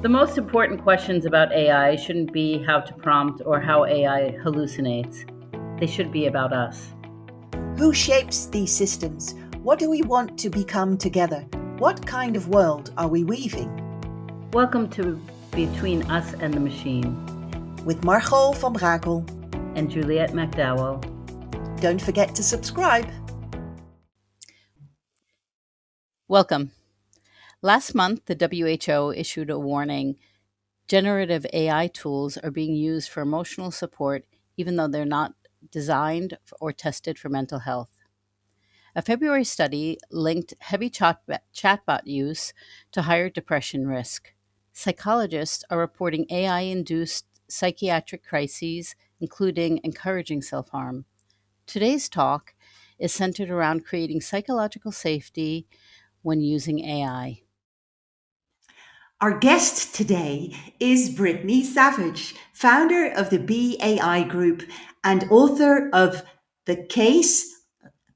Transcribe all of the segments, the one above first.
The most important questions about AI shouldn't be how to prompt or how AI hallucinates. They should be about us. Who shapes these systems? What do we want to become together? What kind of world are we weaving? Welcome to Between Us and the Machine. With Margot from Brakel and Juliet MacDowell. Don't forget to subscribe. Welcome. Last month, the WHO issued a warning. Generative AI tools are being used for emotional support, even though they're not designed or tested for mental health. A February study linked heavy chatbot use to higher depression risk. Psychologists are reporting AI-induced psychiatric crises, including encouraging self-harm. Today's talk is centered around creating psychological safety when using AI. Our guest today is Brittnee Savage, founder of the BAI Group and author of The Case,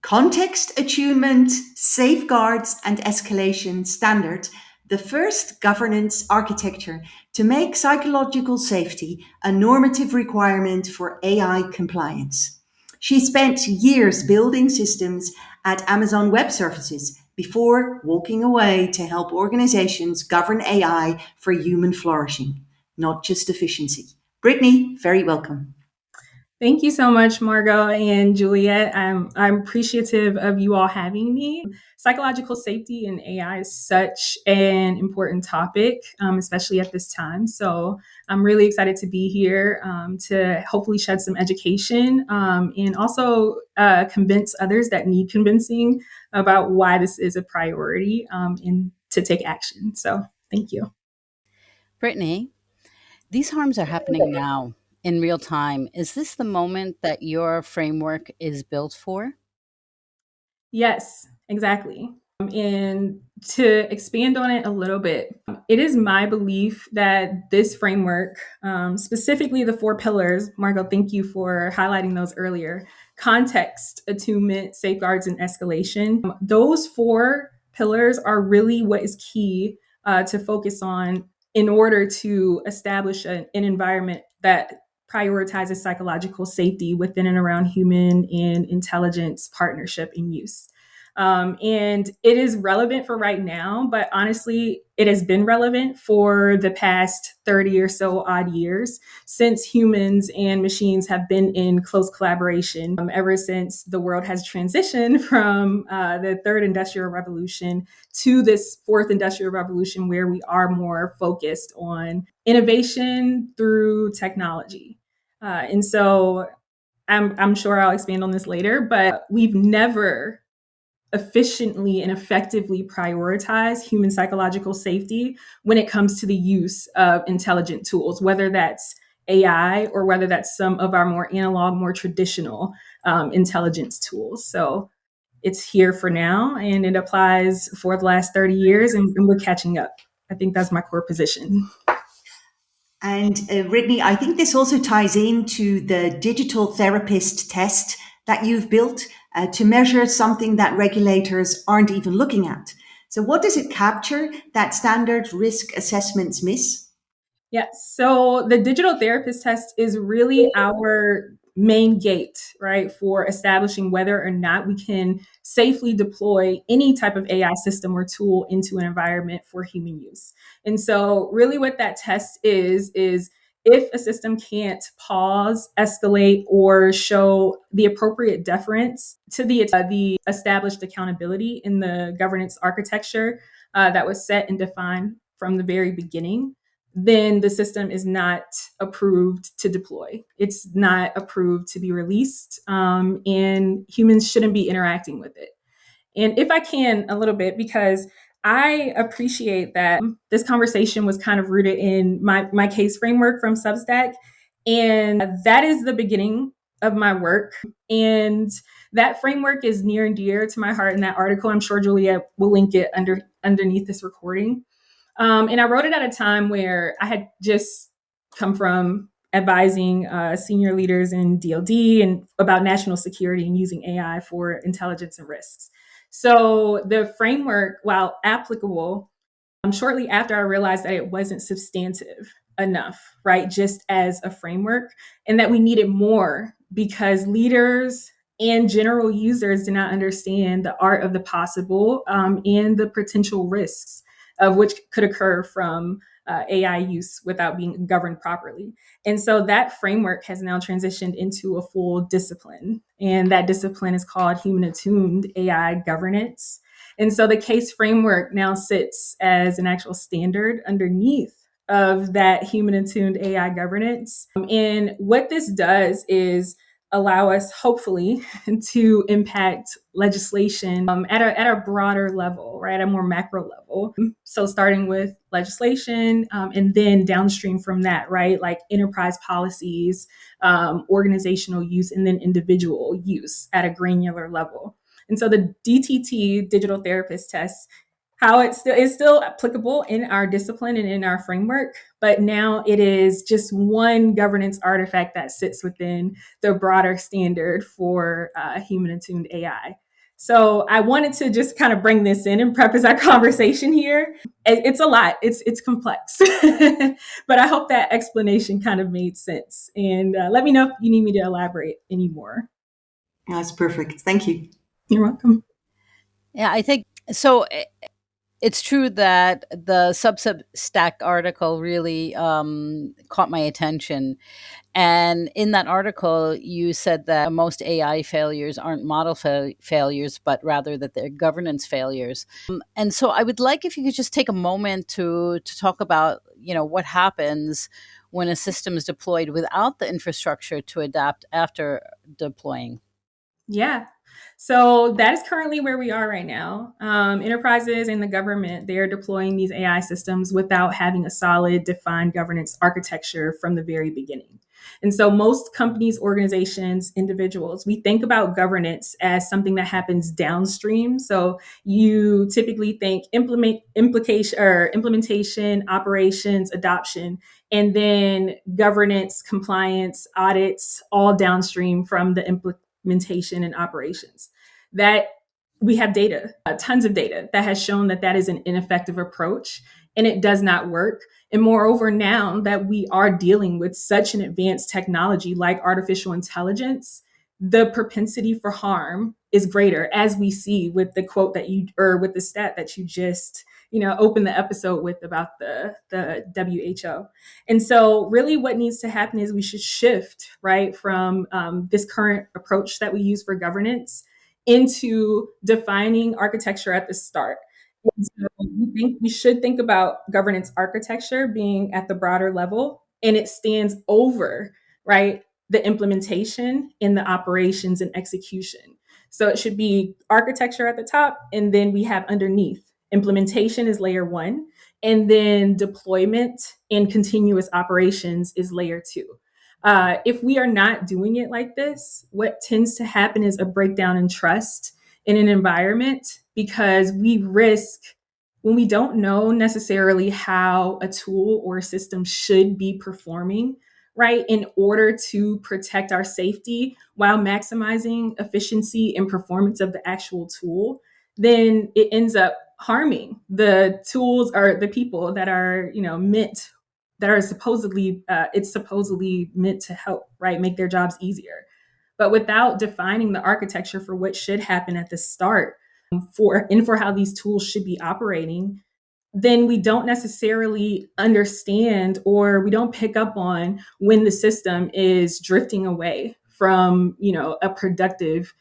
Context, Attunement, Safeguards and Escalation Standard, the first governance architecture to make psychological safety a normative requirement for AI compliance. She spent years building systems at Amazon Web Services before walking away to help organizations govern AI for human flourishing, not just efficiency. Brittnee, very welcome. Thank you so much, Margot and Juliet. I'm appreciative of you all having me. Psychological safety in AI is such an important topic, especially at this time. So I'm really excited to be here to hopefully shed some education and also convince others that need convincing about why this is a priority and to take action. So thank you. Brittney, these harms are happening now. In real time. Is this the moment that your framework is built for? Yes, exactly. And to expand on it a little bit, it is my belief that this framework, specifically the 4 pillars, Margot, thank you for highlighting those earlier, context, attunement, safeguards, and escalation. Those 4 pillars are really what is key to focus on in order to establish an environment that prioritizes psychological safety within and around human and intelligence partnership and use. And it is relevant for right now, but honestly, it has been relevant for the past 30 or so odd years since humans and machines have been in close collaboration ever since the world has transitioned from the 3rd Industrial Revolution to this 4th Industrial Revolution, where we are more focused on innovation through technology. And so I'm sure I'll expand on this later, but we've never efficiently and effectively prioritize human psychological safety when it comes to the use of intelligent tools, whether that's AI or whether that's some of our more analog, more traditional intelligence tools. So it's here for now, and it applies for the last 30 years, and we're catching up. I think that's my core position. And Brittnee, I think this also ties into the digital therapist test that you've built to measure something that regulators aren't even looking at. So what does it capture that standard risk assessments miss? Yes. So the digital therapist test is really our main gate, right, for establishing whether or not we can safely deploy any type of AI system or tool into an environment for human use. And so really what that test is if a system can't pause, escalate, or show the appropriate deference to the established accountability in the governance architecture that was set and defined from the very beginning, then the system is not approved to deploy. It's not approved to be released, and humans shouldn't be interacting with it. And if I can, a little bit, because I appreciate that this conversation was kind of rooted in my case framework from Substack. And that is the beginning of my work. And that framework is near and dear to my heart in that article. I'm sure Juliet will link it underneath this recording. And I wrote it at a time where I had just come from advising senior leaders in DoD and about national security and using AI for intelligence and risks. So the framework, while applicable, shortly after, I realized that it wasn't substantive enough, right? Just as a framework, and that we needed more because leaders and general users did not understand the art of the possible, and the potential risks of which could occur from AI use without being governed properly. And so that framework has now transitioned into a full discipline. And that discipline is called Human-Attuned AI governance. And so the case framework now sits as an actual standard underneath of that human-attuned AI governance. And what this does is allow us, hopefully, to impact legislation at a broader level, right, at a more macro level. So starting with legislation, and then downstream from that, right, like enterprise policies, organizational use, and then individual use at a granular level. And so the DTT, digital therapist test, how it is still applicable in our discipline and in our framework, but now it is just one governance artifact that sits within the broader standard for human-attuned AI. So I wanted to just kind of bring this in and preface our conversation here. It's a lot. It's complex, but I hope that explanation kind of made sense. And let me know if you need me to elaborate any more. That's perfect. Thank you. You're welcome. Yeah, I think so. It's true that the Substack article really caught my attention. And in that article, you said that most AI failures aren't model failures, but rather that they're governance failures. And so I would like if you could just take a moment to talk about, what happens when a system is deployed without the infrastructure to adapt after deploying. Yeah. So that is currently where we are right now. Enterprises and the government, they are deploying these AI systems without having a solid, defined governance architecture from the very beginning. And so most companies, organizations, individuals, we think about governance as something that happens downstream. So you typically think implementation, operations, adoption, and then governance, compliance, audits, all downstream from the implementation and operations. That we have data, tons of data that has shown that that is an ineffective approach and it does not work. And moreover, now that we are dealing with such an advanced technology like artificial intelligence, the propensity for harm is greater, as we see with the quote that you, or with the stat that you just, opened the episode with about the WHO. And so really what needs to happen is we should shift, right, from this current approach that we use for governance into defining architecture at the start. And so we should think about governance architecture being at the broader level, and it stands over, right, the implementation in the operations and execution. So it should be architecture at the top, and then we have underneath implementation is layer one, and then deployment and continuous operations is layer two. If we are not doing it like this, what tends to happen is a breakdown in trust in an environment, because we risk, when we don't know necessarily how a tool or a system should be performing, right, in order to protect our safety while maximizing efficiency and performance of the actual tool, then it ends up harming the tools or the people that are, meant, that are supposedly, it's supposedly meant to help, right, make their jobs easier. But without defining the architecture for what should happen at the start, for how these tools should be operating, then we don't necessarily understand, or we don't pick up on when the system is drifting away from, a productive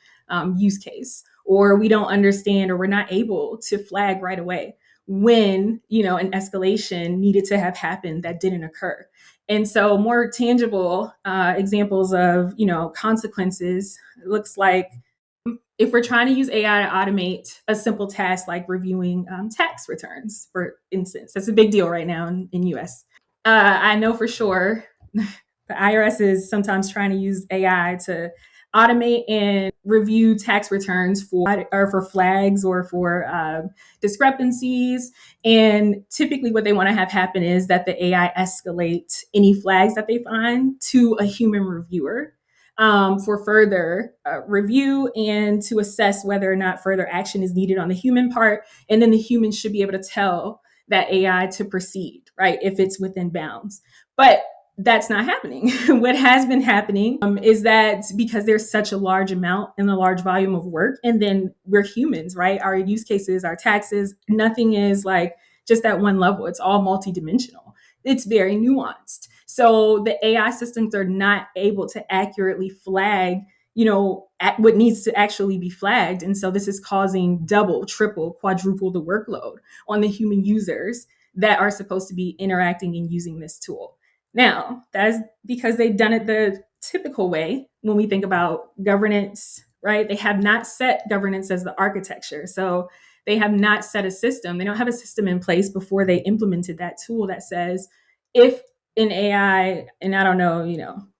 use case, or we don't understand, or we're not able to flag right away when, an escalation needed to have happened that didn't occur. And so more tangible examples of, consequences, it looks like if we're trying to use AI to automate a simple task like reviewing tax returns, for instance, that's a big deal right now in US. I know for sure the IRS is sometimes trying to use AI to automate and review tax returns for flags or for discrepancies. And typically what they want to have happen is that the AI escalate any flags that they find to a human reviewer for further review and to assess whether or not further action is needed on the human part. And then the human should be able to tell that AI to proceed, right, if it's within bounds. But that's not happening. What has been happening is that because there's such a large amount and a large volume of work, and then we're humans, right? Our use cases, our taxes, nothing is like just at one level. It's all multidimensional. It's very nuanced. So the AI systems are not able to accurately flag, at what needs to actually be flagged. And so this is causing double, triple, quadruple the workload on the human users that are supposed to be interacting and using this tool. Now, that's because they've done it the typical way when we think about governance, right? They have not set governance as the architecture. So they have not set a system. They don't have a system in place before they implemented that tool that says, if an AI, and I don't know,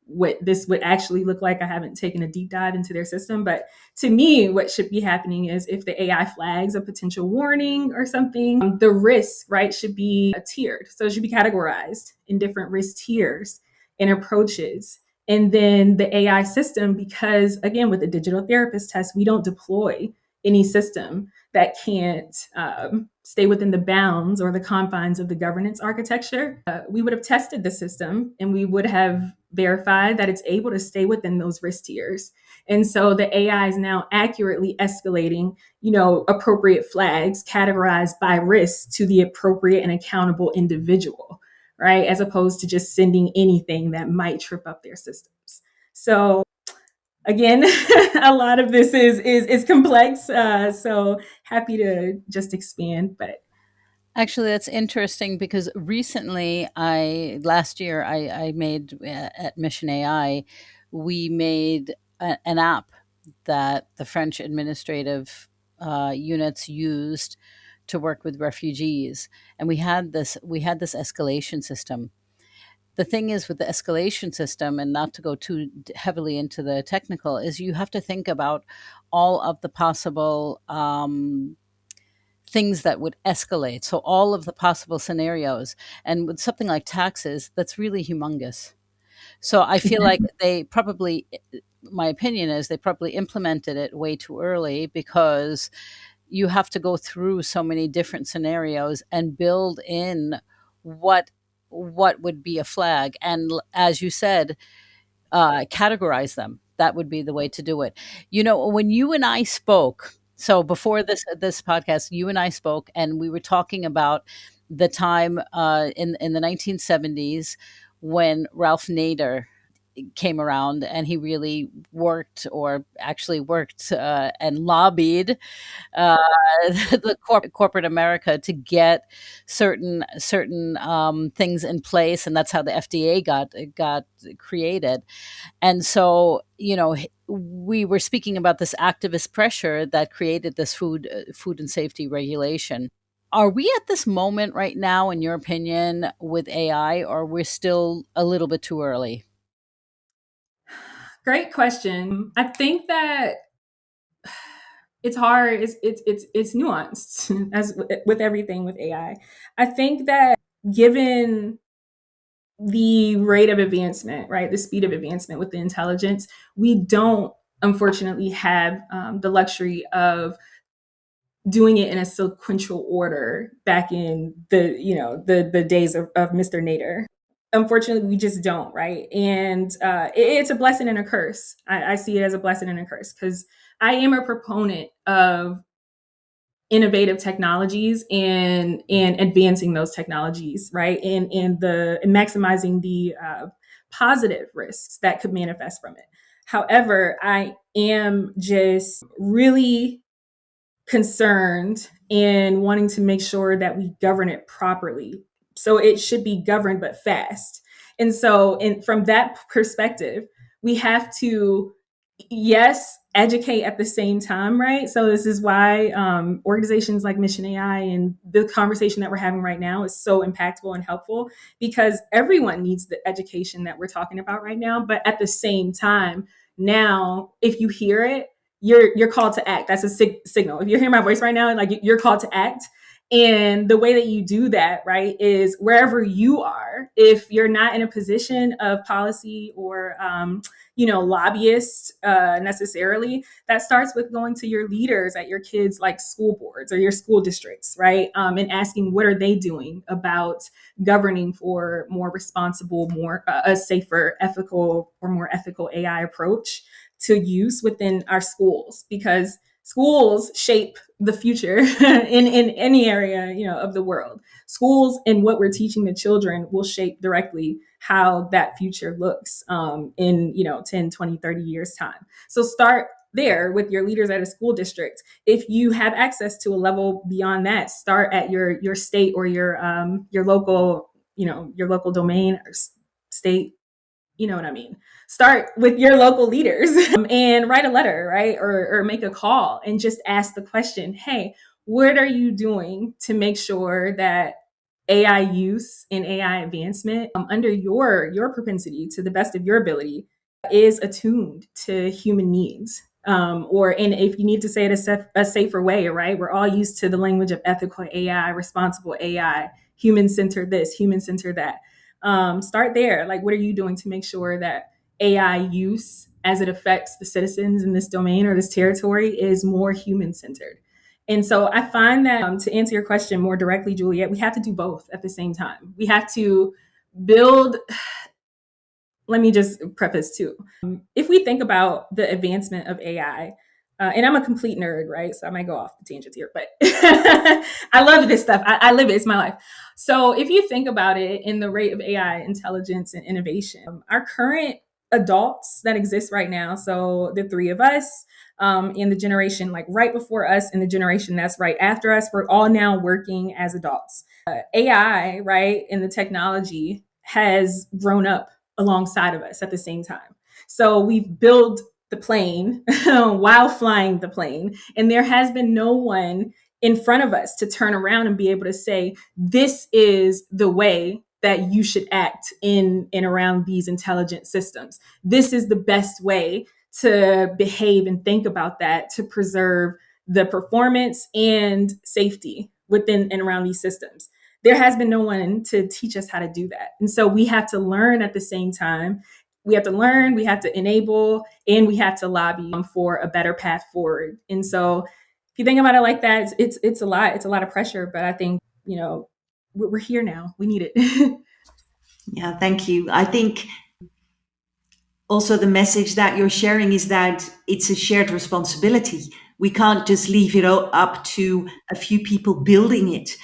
what this would actually look like. I haven't taken a deep dive into their system, but to me, what should be happening is if the AI flags a potential warning or something, the risk, right, should be tiered. So it should be categorized in different risk tiers and approaches. And then the AI system, because again, with the digital therapist test, we don't deploy any system that can't stay within the bounds or the confines of the governance architecture. We would have tested the system and we would have verified that it's able to stay within those risk tiers. And so the AI is now accurately escalating, appropriate flags categorized by risk to the appropriate and accountable individual, right? As opposed to just sending anything that might trip up their systems. So again, a lot of this is complex. So happy to just expand, but Actually, that's interesting because recently, last year, I made at Mission AI, we made an app that the French administrative units used to work with refugees, and we had this escalation system. The thing is with the escalation system, and not to go too heavily into the technical, is you have to think about all of the possible things that would escalate. So all of the possible scenarios. And with something like taxes, that's really humongous. So I feel like they probably, my opinion is they probably implemented it way too early because you have to go through so many different scenarios and build in what what would be a flag. And as you said, categorize them. That would be the way to do it. When you and I spoke, so before this podcast, you and I spoke, and we were talking about the time in the 1970s when Ralph Nader came around, and he really worked, or actually worked and lobbied uh, the corporate America to get certain things in place, and that's how the FDA got created. And so, we were speaking about this activist pressure that created this food and safety regulation. Are we at this moment right now, in your opinion, with AI, or we're still a little bit too early? great question. I think that it's hard. It's nuanced as with everything with AI. I think that given the rate of advancement, right, the speed of advancement with the intelligence, we don't unfortunately have the luxury of doing it in a sequential order back in the days of Mr. Nader. Unfortunately, we just don't, right? And it's a blessing and a curse. I see it as a blessing and a curse because I am a proponent of innovative technologies and advancing those technologies, right? And maximizing the positive risks that could manifest from it. However, I am just really concerned and wanting to make sure that we govern it properly. So it should be governed but fast. And so from that perspective, we have to, yes, educate at the same time, right? So this is why organizations like Mission AI and the conversation that we're having right now is so impactful and helpful, because everyone needs the education that we're talking about right now. But at the same time, now, if you hear it, you're called to act. That's a signal. If you're hearing my voice right now, like, you're called to act. And the way that you do that, right, is wherever you are. If you're not in a position of policy or, lobbyist necessarily, that starts with going to your leaders at your kids' like school boards or your school districts, right, and asking what are they doing about governing for more responsible, more a safer, ethical, or more ethical AI approach to use within our schools, because schools shape the future in any area of the world. Schools and what we're teaching the children will shape directly how that future looks in 10, 20, 30 years time. So start there with your leaders at a school district. If you have access to a level beyond that, start at your state or your local, your local domain or state. You know what I mean? Start with your local leaders and write a letter, right? Or make a call and just ask the question, hey, what are you doing to make sure that AI use and AI advancement under your propensity to the best of your ability is attuned to human needs? And if you need to say it a safer way, right? We're all used to the language of ethical AI, responsible AI, human-centered this, human-centered that. Start there. Like, what are you doing to make sure that AI use as it affects the citizens in this domain or this territory is more human-centered? And so I find that to answer your question more directly, Juliet, we have to do both at the same time. We have to build. Let me just preface too. If we think about the advancement of AI, and I'm a complete nerd, right? So I might go off the tangents here, but I love this stuff. I live it. It's my life. So if you think about it in the rate of AI intelligence and innovation, our current adults that exist right now, so the three of us, and the generation like right before us and the generation that's right after us, we're all now working as adults. AI, right, and the technology has grown up alongside of us at the same time. So we've built the plane while flying the plane, and there has been no one in front of us to turn around and be able to say, this is the way that you should act in and around these intelligent systems. This is the best way to behave and think about that to preserve the performance and safety within and around these systems. There has been no one to teach us how to do that. And so we have to learn at the same time. We have to learn, we have to enable, and we have to lobby for a better path forward. And so if you think about it like that, it's a lot. It's a lot of pressure, but I think, we're here now. We need it. Yeah, thank you. I think also the message that you're sharing is that it's a shared responsibility. We can't just leave it up to a few people building it.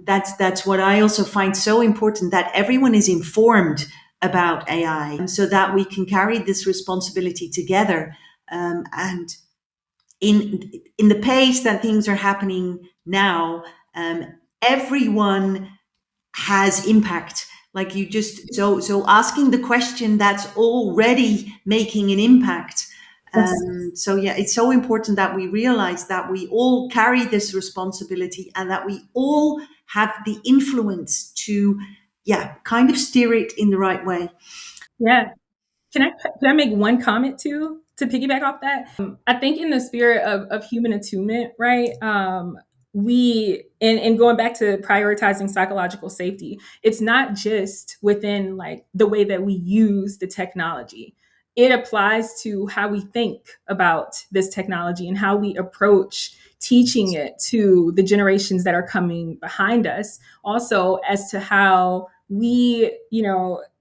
That's what I also find so important, that everyone is informed about AI so that we can carry this responsibility together. And in the pace that things are happening now, everyone has impact. Like you just so asking the question that's already making an impact. So yeah, it's so important that we realize that we all carry this responsibility and that we all have the influence to, kind of steer it in the right way. Yeah. Can I make one comment too to piggyback off that? I think in the spirit of human attunement, right? We and going back to prioritizing psychological safety, it's not just within like the way that we use the technology. It applies to how we think about this technology and how we approach teaching it to the generations that are coming behind us. Also, as to how we,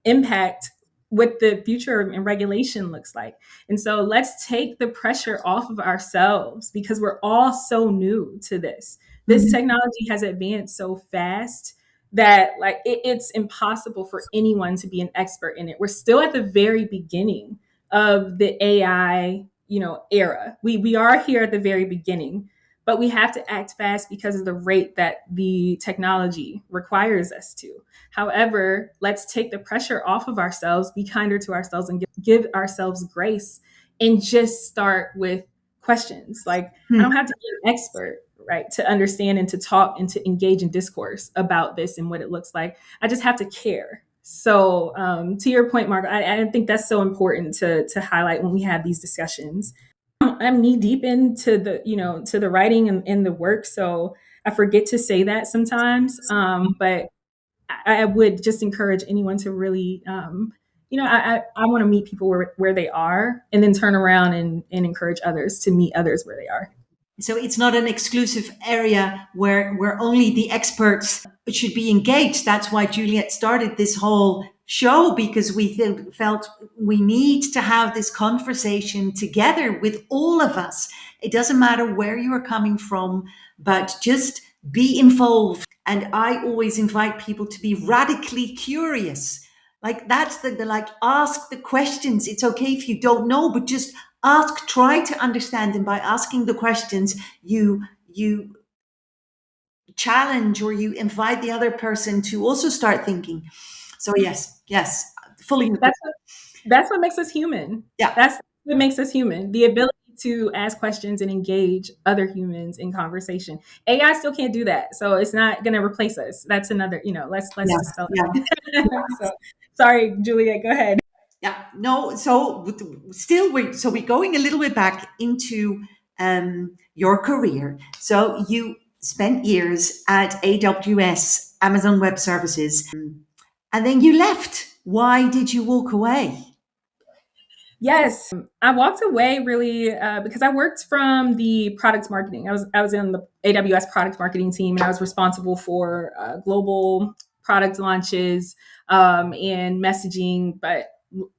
impact what the future and regulation looks like. And so let's take the pressure off of ourselves because we're all so new to this. This technology has advanced so fast that like it's impossible for anyone to be an expert in it. We're still at the very beginning of the AI, era. We are here at the very beginning, but we have to act fast because of the rate that the technology requires us to. However, let's take the pressure off of ourselves, be kinder to ourselves, and give ourselves grace and just start with questions. Like, I don't have to be an expert, right, to understand and to talk and to engage in discourse about this and what it looks like. I just have to care. So to your point, Margot, I think that's so important to highlight when we have these discussions. I'm knee deep into the, to the writing and the work. So I forget to say that sometimes, but I would just encourage anyone to really, I want to meet people where they are, and then turn around and encourage others to meet others where they are. So it's not an exclusive area where only the experts should be engaged. That's why Juliet started this whole show, because we felt we need to have this conversation together with all of us. It doesn't matter where you are coming from, but just be involved. And I always invite people to be radically curious. Like that's the like ask the questions. It's okay if you don't know, but just ask, try to understand. And by asking the questions, you challenge or you invite the other person to also start thinking. So yes, fully agree. That's what makes us human. Yeah. That's what makes us human. The ability to ask questions and engage other humans in conversation. AI still can't do that, so it's not going to replace us. That's another. Let's Yeah, dispel yeah, that. So, sorry, Juliet. Go ahead. yeah. No, so still, we're going a little bit back into your career. So you spent years at AWS, Amazon Web Services, and then you left. Why did you walk away? Yes, I walked away really because I worked from the product marketing. I was in the AWS product marketing team, and I was responsible for global product launches and messaging, but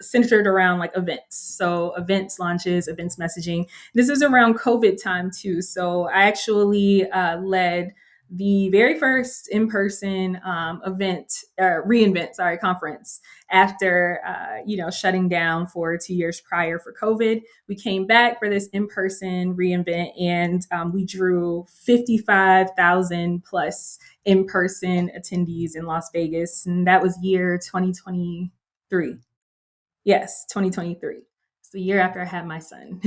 centered around like events. So events launches, events messaging. This is around COVID time too. So I actually led the very first in-person event, reInvent, sorry, conference after shutting down for 2 years prior for COVID. We came back for this in-person reInvent, and we drew 55,000 plus in-person attendees in Las Vegas, and that was year 2023. Yes, 2023. It's the year after I had my son.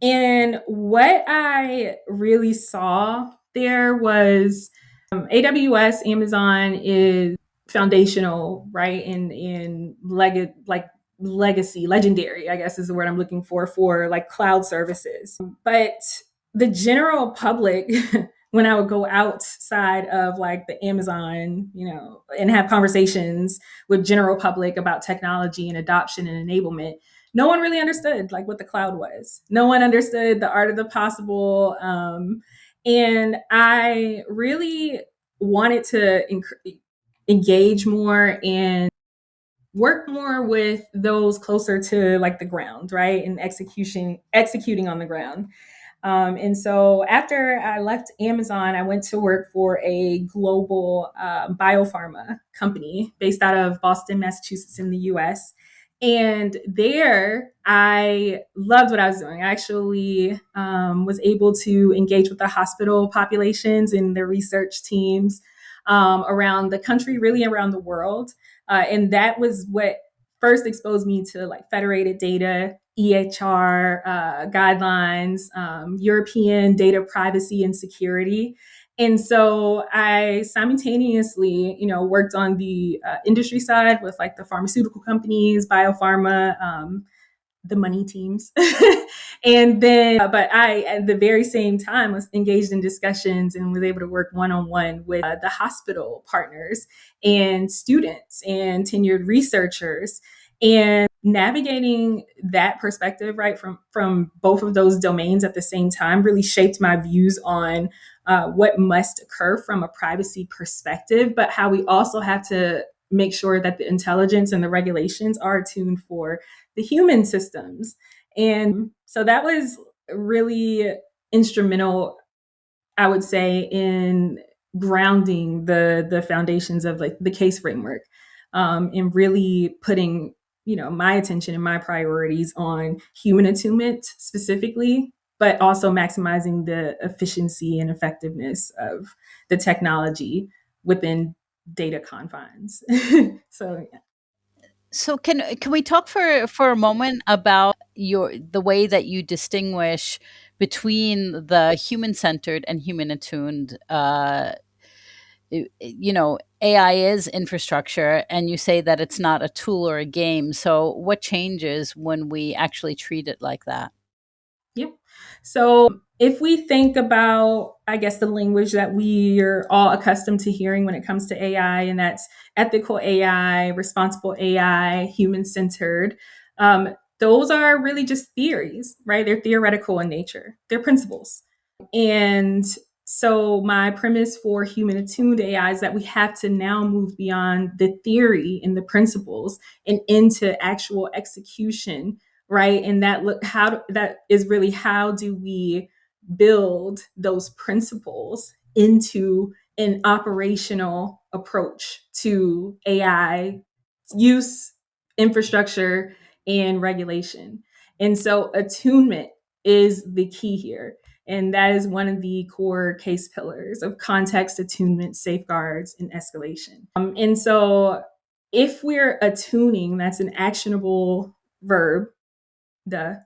and what I really saw there was AWS, Amazon is foundational, right? In legacy, legendary, I guess is the word I'm looking for like cloud services. But the general public, when I would go outside of like the Amazon, and have conversations with general public about technology and adoption and enablement, no one really understood like what the cloud was. No one understood the art of the possible. And I really wanted to engage more and work more with those closer to like the ground, right? And executing on the ground. And so after I left Amazon, I went to work for a global biopharma company based out of Boston, Massachusetts, in the US. And there, I loved what I was doing. I actually was able to engage with the hospital populations and their research teams around the country, really around the world. And that was what first exposed me to like federated data, EHR guidelines, European data privacy and security. And so I simultaneously, worked on the industry side with like the pharmaceutical companies, biopharma, the money teams. And then, but I, at the very same time, was engaged in discussions and was able to work one-on-one with the hospital partners and students and tenured researchers. And navigating that perspective, right, from both of those domains at the same time really shaped my views on what must occur from a privacy perspective, but how we also have to make sure that the intelligence and the regulations are tuned for the human systems. And so that was really instrumental, I would say, in grounding the foundations of like the case framework, and really putting my attention and my priorities on human attunement specifically, but also maximizing the efficiency and effectiveness of the technology within data confines. So yeah. So can we talk for a moment about the way that you distinguish between the human centered and human attuned? AI is infrastructure, and you say that it's not a tool or a game. So what changes when we actually treat it like that? Yeah. So if we think about, I guess, the language that we are all accustomed to hearing when it comes to AI, and that's ethical AI, responsible AI, human centered, those are really just theories, right? They're theoretical in nature, they're principles. And so, my premise for human attuned AI is that we have to now move beyond the theory and the principles and into actual execution, right? And that is really how do we build those principles into an operational approach to AI use, infrastructure, and regulation. And so, attunement is the key here. And that is one of the core case pillars of context, attunement, safeguards, and escalation. And so, if we're attuning, that's an actionable verb, duh.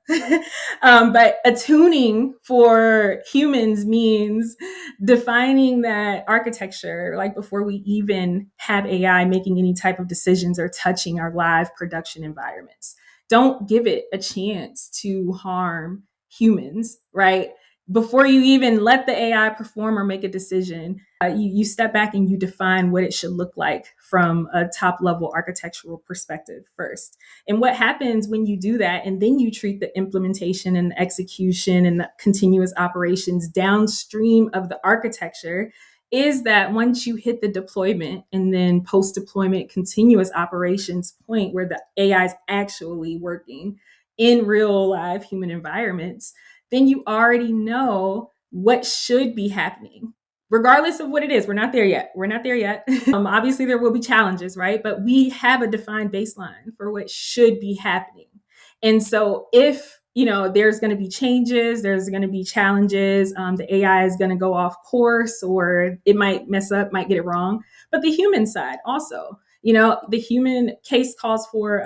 But attuning for humans means defining that architecture, like before we even have AI making any type of decisions or touching our live production environments. Don't give it a chance to harm humans, right? Before you even let the AI perform or make a decision, you step back and you define what it should look like from a top level architectural perspective first. And what happens when you do that, and then you treat the implementation and the execution and the continuous operations downstream of the architecture, is that once you hit the deployment and then post deployment continuous operations point where the AI is actually working in real live human environments, then you already know what should be happening regardless of what it is. We're not there yet. We're not there yet. Obviously, there will be challenges, right? But we have a defined baseline for what should be happening. And so if, there's going to be changes, there's going to be challenges, the AI is going to go off course, or it might mess up, might get it wrong. But the human side also, the human case calls for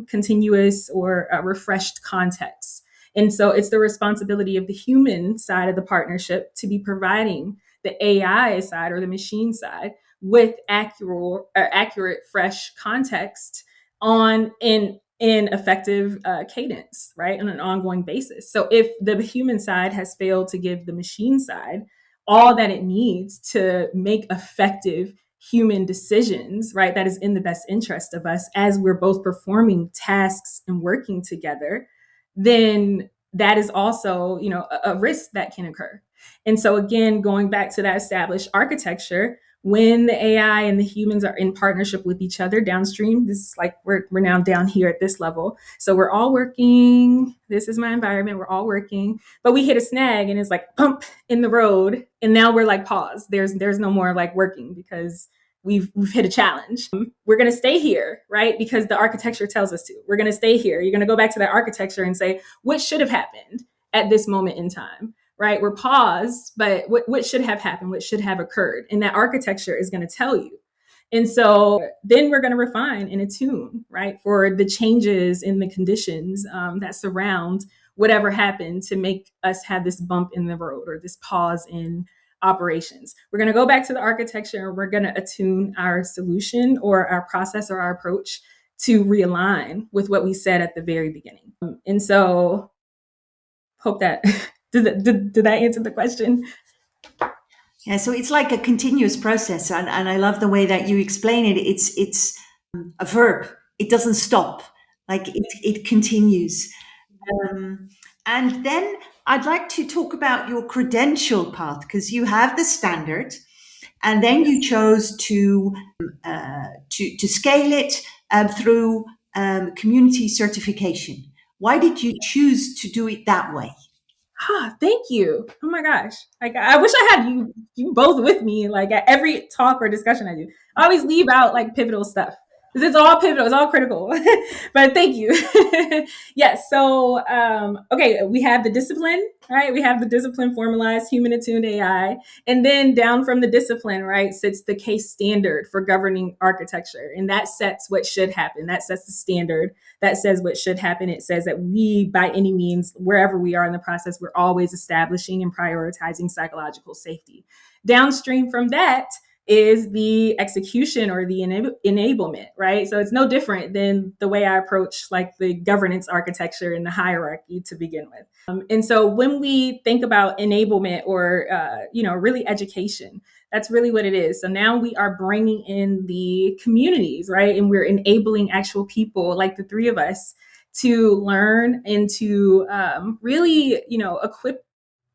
continuous or refreshed context. And so it's the responsibility of the human side of the partnership to be providing the AI side or the machine side with accurate, fresh context on in effective cadence, right, on an ongoing basis. So if the human side has failed to give the machine side all that it needs to make effective human decisions, right, that is in the best interest of us as we're both performing tasks and working together, then that is also, a risk that can occur. And so again, going back to that established architecture, when the AI and the humans are in partnership with each other downstream, this is like we're now down here at this level. So we're all working. This is my environment. We're all working, but we hit a snag and it's like bump in the road. And now we're like, pause. There's no more like working because we've hit a challenge. We're going to stay here, right? Because the architecture tells us to. We're going to stay here. You're going to go back to that architecture and say, what should have happened at this moment in time? Right? We're paused, but what should have happened? What should have occurred? And that architecture is going to tell you. And so then we're going to refine and attune, right, for the changes in the conditions that surround whatever happened to make us have this bump in the road or this pause in operations. We're going to go back to the architecture and we're going to attune our solution or our process or our approach to realign with what we said at the very beginning. And so hope that did that answer the question? Yeah, so it's like a continuous process, and I love the way that you explain it. It's a verb. It doesn't stop. Like it continues. And then I'd like to talk about your credential path, because you have the standard, and then you chose to scale it through community certification. Why did you choose to do it that way? Thank you. Oh my gosh. Like I wish I had you both with me, like at every talk or discussion I do. I always leave out like pivotal stuff. Because it's all pivotal, it's all critical. But thank you. Yes. So okay, we have the discipline, right? We have the discipline formalized, human-attuned AI. And then down from the discipline, right, sits the case standard for governing architecture. And that sets what should happen. That sets the standard. That says what should happen. It says that we, by any means, wherever we are in the process, we're always establishing and prioritizing psychological safety. Downstream from that is the execution or the enablement, right? So it's no different than the way I approach like the governance architecture and the hierarchy to begin with. And so when we think about enablement or, really education, that's really what it is. So now we are bringing in the communities, right? And we're enabling actual people like the three of us to learn and to really, equip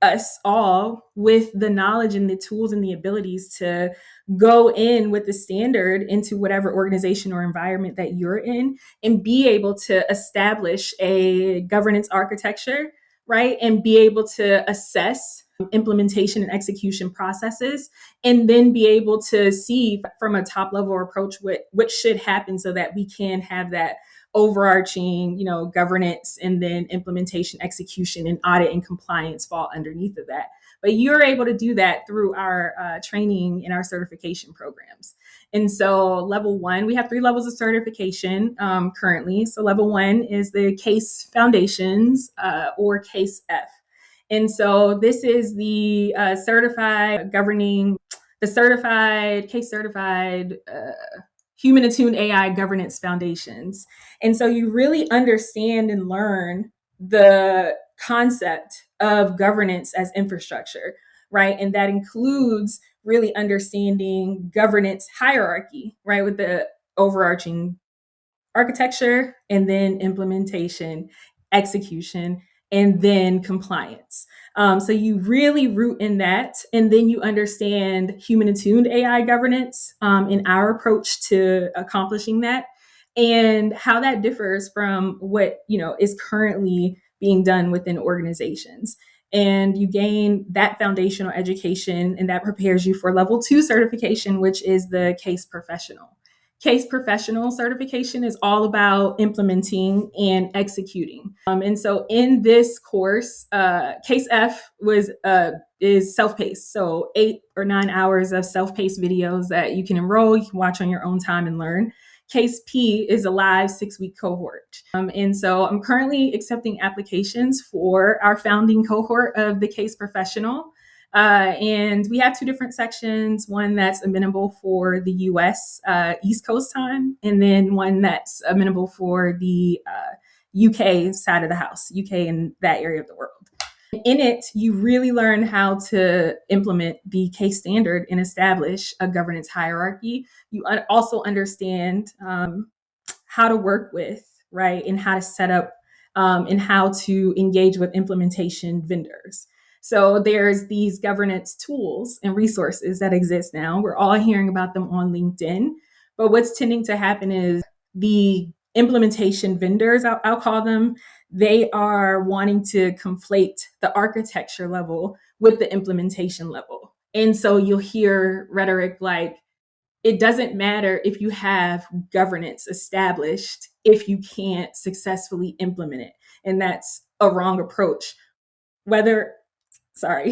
us all with the knowledge and the tools and the abilities to go in with the standard into whatever organization or environment that you're in and be able to establish a governance architecture, right? And be able to assess implementation and execution processes, and then be able to see from a top level approach what should happen so that we can have that overarching, governance, and then implementation, execution, and audit and compliance fall underneath of that. But you're able to do that through our training and our certification programs. And so level one, we have 3 levels of certification currently. So level one is the CASE Foundations or CASE F. And so this is the CASE certified Human-Attuned AI governance foundations. And so you really understand and learn the concept of governance as infrastructure, right? And that includes really understanding governance hierarchy, right? With the overarching architecture and then implementation, execution, and then compliance. So you really root in that, and then you understand human-attuned AI governance in our approach to accomplishing that, and how that differs from what is currently being done within organizations. And you gain that foundational education, and that prepares you for level 2 certification, which is the CASE Professional. CASE Professional certification is all about implementing and executing. And so in this course, CASE F is self-paced. So 8 or 9 hours of self-paced videos that you can enroll, you can watch on your own time and learn. CASE P is a live 6-week cohort. And so I'm currently accepting applications for our founding cohort of the CASE Professional. And we have 2 different sections, one that's amenable for the US East Coast time, and then one that's amenable for the UK side of the house, UK and that area of the world. In it, you really learn how to implement the case standard and establish a governance hierarchy. You also understand how to work with, right, and how to set up and how to engage with implementation vendors. So there's these governance tools and resources that exist now. We're all hearing about them on LinkedIn. But what's tending to happen is the implementation vendors, I'll call them, they are wanting to conflate the architecture level with the implementation level. And so you'll hear rhetoric like, it doesn't matter if you have governance established if you can't successfully implement it. And that's a wrong approach. Whether or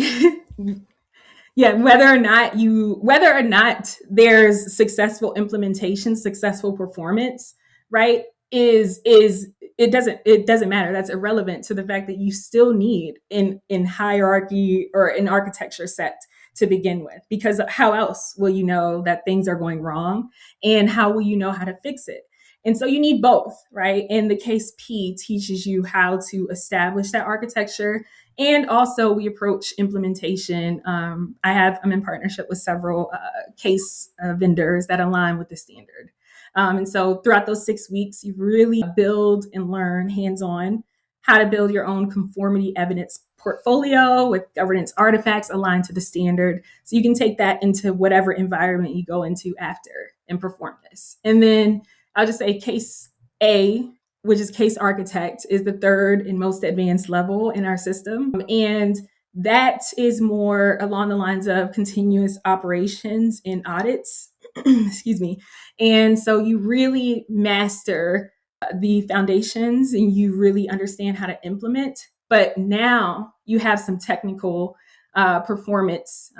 not there's successful implementation, successful performance, right, is it doesn't matter. That's irrelevant to the fact that you still need in hierarchy or in architecture set to begin with, because how else will you know that things are going wrong, and how will you know how to fix it? And so you need both, right? And the case P teaches you how to establish that architecture. And also we approach implementation. I'm in partnership with several case vendors that align with the standard. And so throughout those 6 weeks, you really build and learn hands-on how to build your own conformity evidence portfolio with governance artifacts aligned to the standard. So you can take that into whatever environment you go into after and perform this. And then I'll just say case A, which is case architect, is the 3rd and most advanced level in our system. And that is more along the lines of continuous operations and audits. Excuse me. And so you really master the foundations and you really understand how to implement. But now you have some technical performance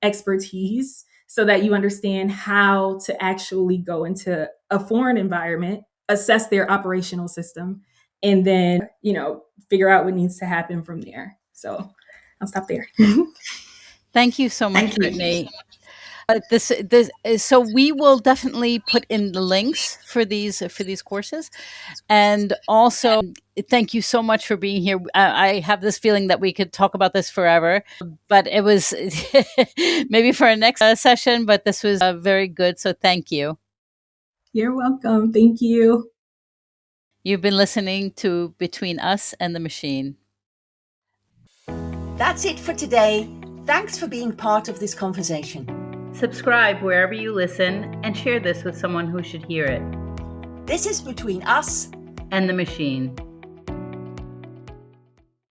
expertise so that you understand how to actually go into a foreign environment, assess their operational system, and then, figure out what needs to happen from there. So I'll stop there. Thank you so much, Thank you. Brittany. So we will definitely put in the links for these courses, and also thank you so much for being here. I have this feeling that we could talk about this forever, but it was maybe for our next session. But this was very good, so thank you. You're welcome. Thank you. You've been listening to Between Us and the Machine. That's it for today. Thanks for being part of this conversation. Subscribe wherever you listen and share this with someone who should hear it. This is Between Us and the Machine.